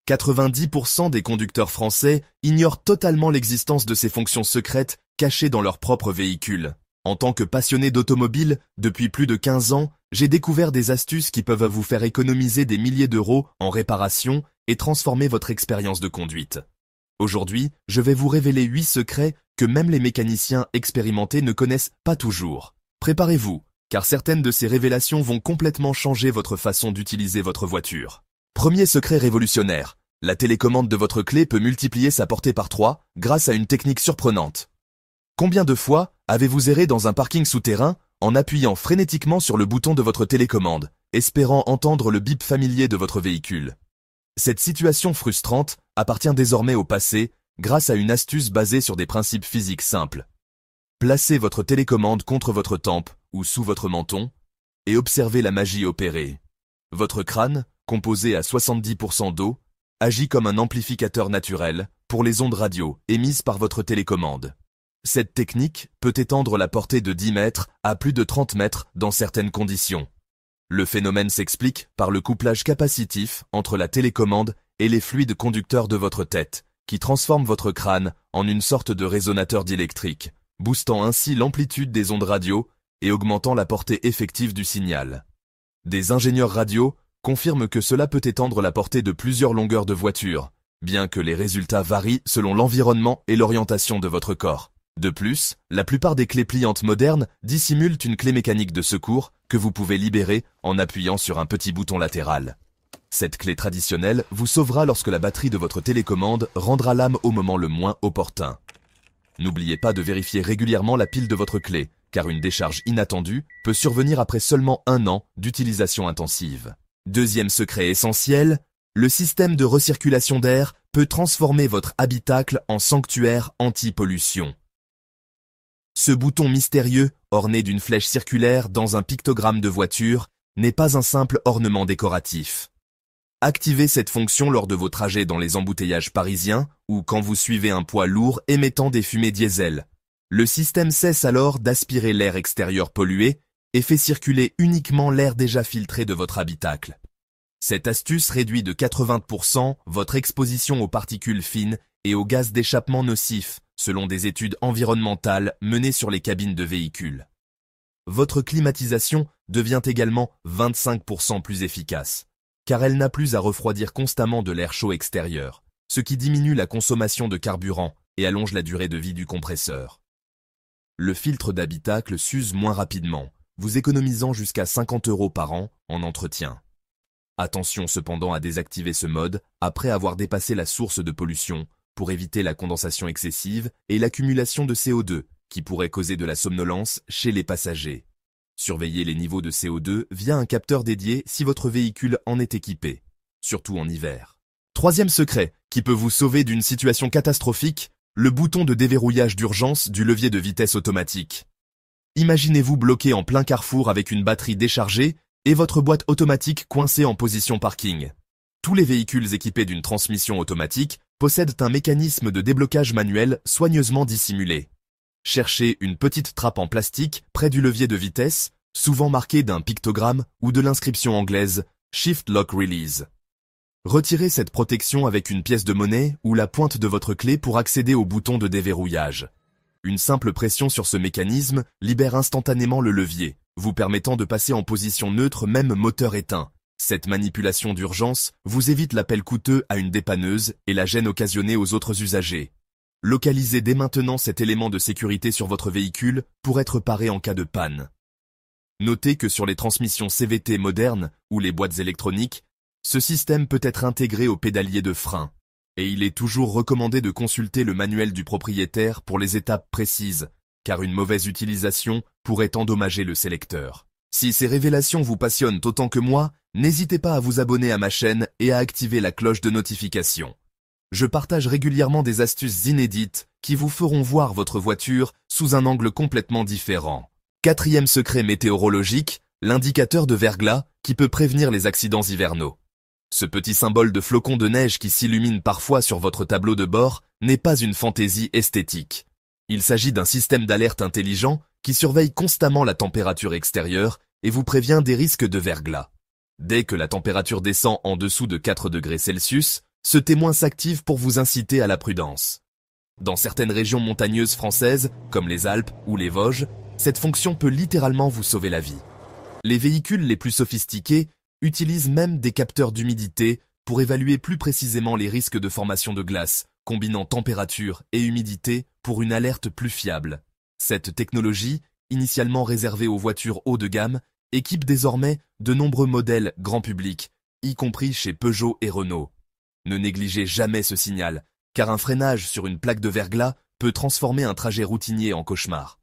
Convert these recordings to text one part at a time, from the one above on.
90% des conducteurs français ignorent totalement l'existence de ces fonctions secrètes cachées dans leur propre véhicule. En tant que passionné d'automobile, depuis plus de 15 ans, j'ai découvert des astuces qui peuvent vous faire économiser des milliers d'euros en réparation et transformer votre expérience de conduite. Aujourd'hui, je vais vous révéler 8 secrets que même les mécaniciens expérimentés ne connaissent pas toujours. Préparez-vous, car certaines de ces révélations vont complètement changer votre façon d'utiliser votre voiture. Premier secret révolutionnaire, la télécommande de votre clé peut multiplier sa portée par 3 grâce à une technique surprenante. Combien de fois avez-vous erré dans un parking souterrain en appuyant frénétiquement sur le bouton de votre télécommande, espérant entendre le bip familier de votre véhicule? Cette situation frustrante appartient désormais au passé grâce à une astuce basée sur des principes physiques simples. Placez votre télécommande contre votre tempe ou sous votre menton et observez la magie opérer. Votre crâne, composé à 70% d'eau, agit comme un amplificateur naturel pour les ondes radio émises par votre télécommande. Cette technique peut étendre la portée de 10 mètres à plus de 30 mètres dans certaines conditions. Le phénomène s'explique par le couplage capacitif entre la télécommande et les fluides conducteurs de votre tête, qui transforment votre crâne en une sorte de résonateur diélectrique, boostant ainsi l'amplitude des ondes radio et augmentant la portée effective du signal. Des ingénieurs radio confirment que cela peut étendre la portée de plusieurs longueurs de voiture, bien que les résultats varient selon l'environnement et l'orientation de votre corps. De plus, la plupart des clés pliantes modernes dissimulent une clé mécanique de secours que vous pouvez libérer en appuyant sur un petit bouton latéral. Cette clé traditionnelle vous sauvera lorsque la batterie de votre télécommande rendra l'âme au moment le moins opportun. N'oubliez pas de vérifier régulièrement la pile de votre clé, car une décharge inattendue peut survenir après seulement 1 an d'utilisation intensive. Deuxième secret essentiel, le système de recirculation d'air peut transformer votre habitacle en sanctuaire anti-pollution. Ce bouton mystérieux, orné d'une flèche circulaire dans un pictogramme de voiture, n'est pas un simple ornement décoratif. Activez cette fonction lors de vos trajets dans les embouteillages parisiens ou quand vous suivez un poids lourd émettant des fumées diesel. Le système cesse alors d'aspirer l'air extérieur pollué et fait circuler uniquement l'air déjà filtré de votre habitacle. Cette astuce réduit de 80% votre exposition aux particules fines et aux gaz d'échappement nocifs, selon des études environnementales menées sur les cabines de véhicules. Votre climatisation devient également 25% plus efficace, car elle n'a plus à refroidir constamment de l'air chaud extérieur, ce qui diminue la consommation de carburant et allonge la durée de vie du compresseur. Le filtre d'habitacle s'use moins rapidement, vous économisant jusqu'à 50 € par an en entretien. Attention cependant à désactiver ce mode après avoir dépassé la source de pollution pour éviter la condensation excessive et l'accumulation de CO2 qui pourrait causer de la somnolence chez les passagers. Surveillez les niveaux de CO2 via un capteur dédié si votre véhicule en est équipé, surtout en hiver. Troisième secret qui peut vous sauver d'une situation catastrophique, le bouton de déverrouillage d'urgence du levier de vitesse automatique. Imaginez-vous bloqué en plein carrefour avec une batterie déchargée et votre boîte automatique coincée en position parking. Tous les véhicules équipés d'une transmission automatique possèdent un mécanisme de déblocage manuel soigneusement dissimulé. Cherchez une petite trappe en plastique près du levier de vitesse, souvent marquée d'un pictogramme ou de l'inscription anglaise « Shift Lock Release ». Retirez cette protection avec une pièce de monnaie ou la pointe de votre clé pour accéder au bouton de déverrouillage. Une simple pression sur ce mécanisme libère instantanément le levier, vous permettant de passer en position neutre même moteur éteint. Cette manipulation d'urgence vous évite l'appel coûteux à une dépanneuse et la gêne occasionnée aux autres usagers. Localisez dès maintenant cet élément de sécurité sur votre véhicule pour être paré en cas de panne. Notez que sur les transmissions CVT modernes ou les boîtes électroniques, ce système peut être intégré au pédalier de frein, et il est toujours recommandé de consulter le manuel du propriétaire pour les étapes précises, car une mauvaise utilisation pourrait endommager le sélecteur. Si ces révélations vous passionnent autant que moi, n'hésitez pas à vous abonner à ma chaîne et à activer la cloche de notification. Je partage régulièrement des astuces inédites qui vous feront voir votre voiture sous un angle complètement différent. Quatrième secret météorologique, l'indicateur de verglas qui peut prévenir les accidents hivernaux. Ce petit symbole de flocon de neige qui s'illumine parfois sur votre tableau de bord n'est pas une fantaisie esthétique. Il s'agit d'un système d'alerte intelligent qui surveille constamment la température extérieure et vous prévient des risques de verglas. Dès que la température descend en dessous de 4 degrés Celsius, ce témoin s'active pour vous inciter à la prudence. Dans certaines régions montagneuses françaises, comme les Alpes ou les Vosges, cette fonction peut littéralement vous sauver la vie. Les véhicules les plus sophistiqués utilisent même des capteurs d'humidité pour évaluer plus précisément les risques de formation de glace, combinant température et humidité pour une alerte plus fiable. Cette technologie, initialement réservée aux voitures haut de gamme, équipe désormais de nombreux modèles grand public, y compris chez Peugeot et Renault. Ne négligez jamais ce signal, car un freinage sur une plaque de verglas peut transformer un trajet routinier en cauchemar.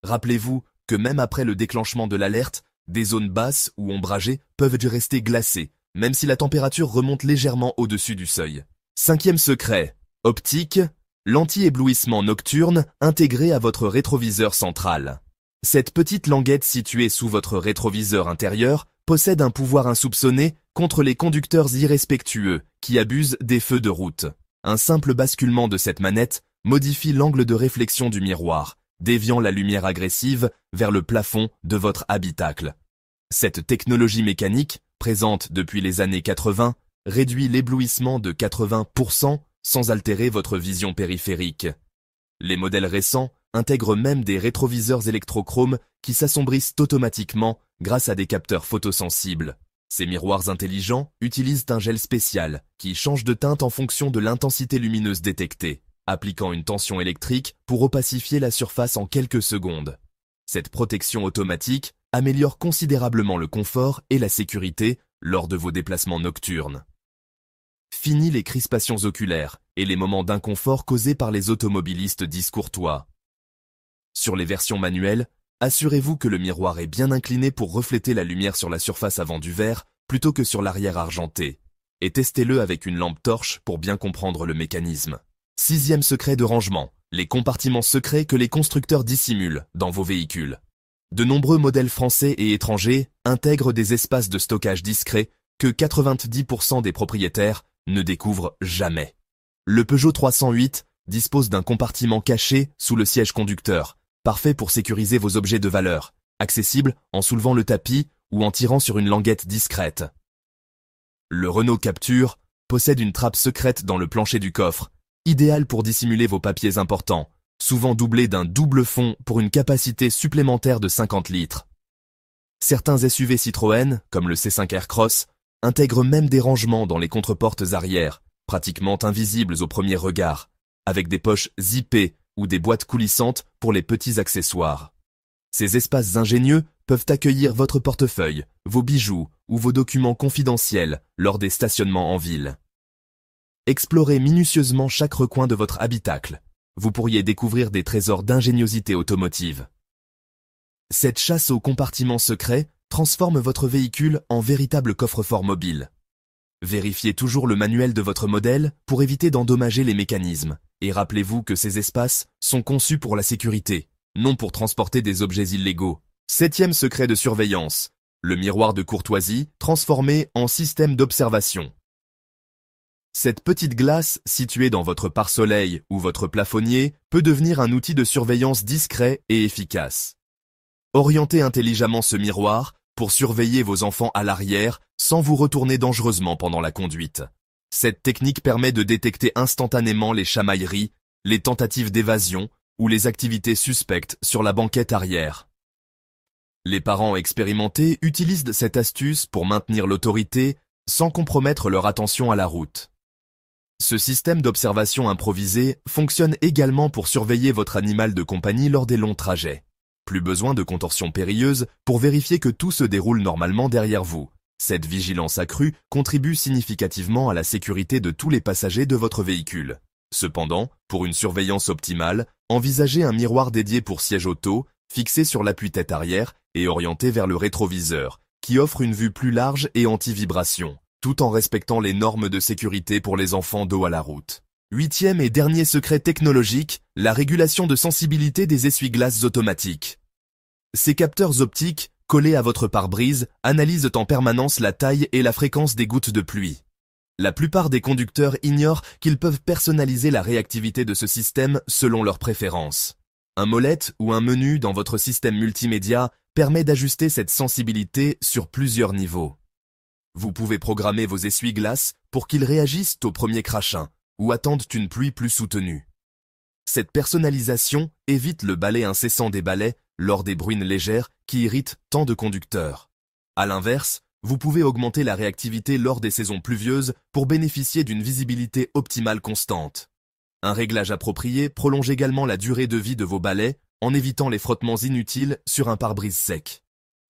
Rappelez-vous que même après le déclenchement de l'alerte, des zones basses ou ombragées peuvent rester glacées, même si la température remonte légèrement au-dessus du seuil. Cinquième secret, optique, l'anti-éblouissement nocturne intégré à votre rétroviseur central. Cette petite languette située sous votre rétroviseur intérieur possède un pouvoir insoupçonné contre les conducteurs irrespectueux qui abusent des feux de route. Un simple basculement de cette manette modifie l'angle de réflexion du miroir, déviant la lumière agressive vers le plafond de votre habitacle. Cette technologie mécanique, présente depuis les années 80, réduit l'éblouissement de 80% sans altérer votre vision périphérique. Les modèles récents intègrent même des rétroviseurs électrochromes qui s'assombrissent automatiquement grâce à des capteurs photosensibles. Ces miroirs intelligents utilisent un gel spécial qui change de teinte en fonction de l'intensité lumineuse détectée, appliquant une tension électrique pour opacifier la surface en quelques secondes. Cette protection automatique améliore considérablement le confort et la sécurité lors de vos déplacements nocturnes. Fini les crispations oculaires et les moments d'inconfort causés par les automobilistes discourtois. Sur les versions manuelles, assurez-vous que le miroir est bien incliné pour refléter la lumière sur la surface avant du verre plutôt que sur l'arrière argenté. Et testez-le avec une lampe torche pour bien comprendre le mécanisme. Sixième secret de rangement, les compartiments secrets que les constructeurs dissimulent dans vos véhicules. De nombreux modèles français et étrangers intègrent des espaces de stockage discrets que 90% des propriétaires ne découvrent jamais. Le Peugeot 308 dispose d'un compartiment caché sous le siège conducteur, parfait pour sécuriser vos objets de valeur, accessible en soulevant le tapis ou en tirant sur une languette discrète. Le Renault Captur possède une trappe secrète dans le plancher du coffre, idéale pour dissimuler vos papiers importants, souvent doublée d'un double fond pour une capacité supplémentaire de 50 litres. Certains SUV Citroën, comme le C5 Aircross, intègrent même des rangements dans les contreportes arrière, pratiquement invisibles au premier regard, avec des poches zippées ou des boîtes coulissantes pour les petits accessoires. Ces espaces ingénieux peuvent accueillir votre portefeuille, vos bijoux ou vos documents confidentiels lors des stationnements en ville. Explorez minutieusement chaque recoin de votre habitacle. Vous pourriez découvrir des trésors d'ingéniosité automotive. Cette chasse aux compartiments secrets transforme votre véhicule en véritable coffre-fort mobile. Vérifiez toujours le manuel de votre modèle pour éviter d'endommager les mécanismes. Et rappelez-vous que ces espaces sont conçus pour la sécurité, non pour transporter des objets illégaux. Septième secret de surveillance, le miroir de courtoisie transformé en système d'observation. Cette petite glace située dans votre pare-soleil ou votre plafonnier peut devenir un outil de surveillance discret et efficace. Orientez intelligemment ce miroir pour surveiller vos enfants à l'arrière sans vous retourner dangereusement pendant la conduite. Cette technique permet de détecter instantanément les chamailleries, les tentatives d'évasion ou les activités suspectes sur la banquette arrière. Les parents expérimentés utilisent cette astuce pour maintenir l'autorité sans compromettre leur attention à la route. Ce système d'observation improvisé fonctionne également pour surveiller votre animal de compagnie lors des longs trajets. Plus besoin de contorsions périlleuses pour vérifier que tout se déroule normalement derrière vous. Cette vigilance accrue contribue significativement à la sécurité de tous les passagers de votre véhicule. Cependant, pour une surveillance optimale, envisagez un miroir dédié pour siège auto, fixé sur l'appui-tête arrière et orienté vers le rétroviseur, qui offre une vue plus large et anti-vibration, tout en respectant les normes de sécurité pour les enfants dos à la route. Huitième et dernier secret technologique, la régulation de sensibilité des essuie-glaces automatiques. Ces capteurs optiques, collés à votre pare-brise, analysent en permanence la taille et la fréquence des gouttes de pluie. La plupart des conducteurs ignorent qu'ils peuvent personnaliser la réactivité de ce système selon leurs préférences. Un molette ou un menu dans votre système multimédia permet d'ajuster cette sensibilité sur plusieurs niveaux. Vous pouvez programmer vos essuie-glaces pour qu'ils réagissent au premier crachin ou attendent une pluie plus soutenue. Cette personnalisation évite le balai incessant des balais lors des bruines légères qui irritent tant de conducteurs. À l'inverse, vous pouvez augmenter la réactivité lors des saisons pluvieuses pour bénéficier d'une visibilité optimale constante. Un réglage approprié prolonge également la durée de vie de vos balais en évitant les frottements inutiles sur un pare-brise sec.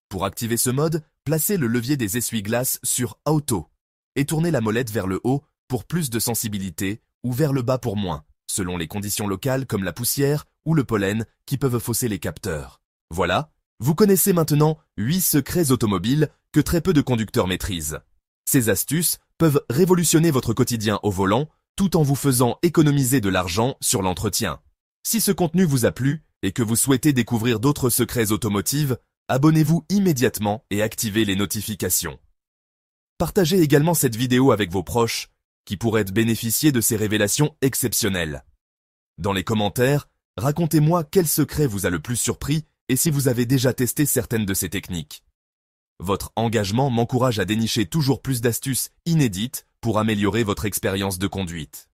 Pour activer ce mode, placez le levier des essuie-glaces sur Auto et tournez la molette vers le haut pour plus de sensibilité ou vers le bas pour moins, selon les conditions locales comme la poussière ou le pollen qui peuvent fausser les capteurs. Voilà, vous connaissez maintenant 8 secrets automobiles que très peu de conducteurs maîtrisent. Ces astuces peuvent révolutionner votre quotidien au volant tout en vous faisant économiser de l'argent sur l'entretien. Si ce contenu vous a plu et que vous souhaitez découvrir d'autres secrets automotifs, abonnez-vous immédiatement et activez les notifications. Partagez également cette vidéo avec vos proches qui pourraient bénéficier de ces révélations exceptionnelles. Dans les commentaires, racontez-moi quel secret vous a le plus surpris et si vous avez déjà testé certaines de ces techniques. Votre engagement m'encourage à dénicher toujours plus d'astuces inédites pour améliorer votre expérience de conduite.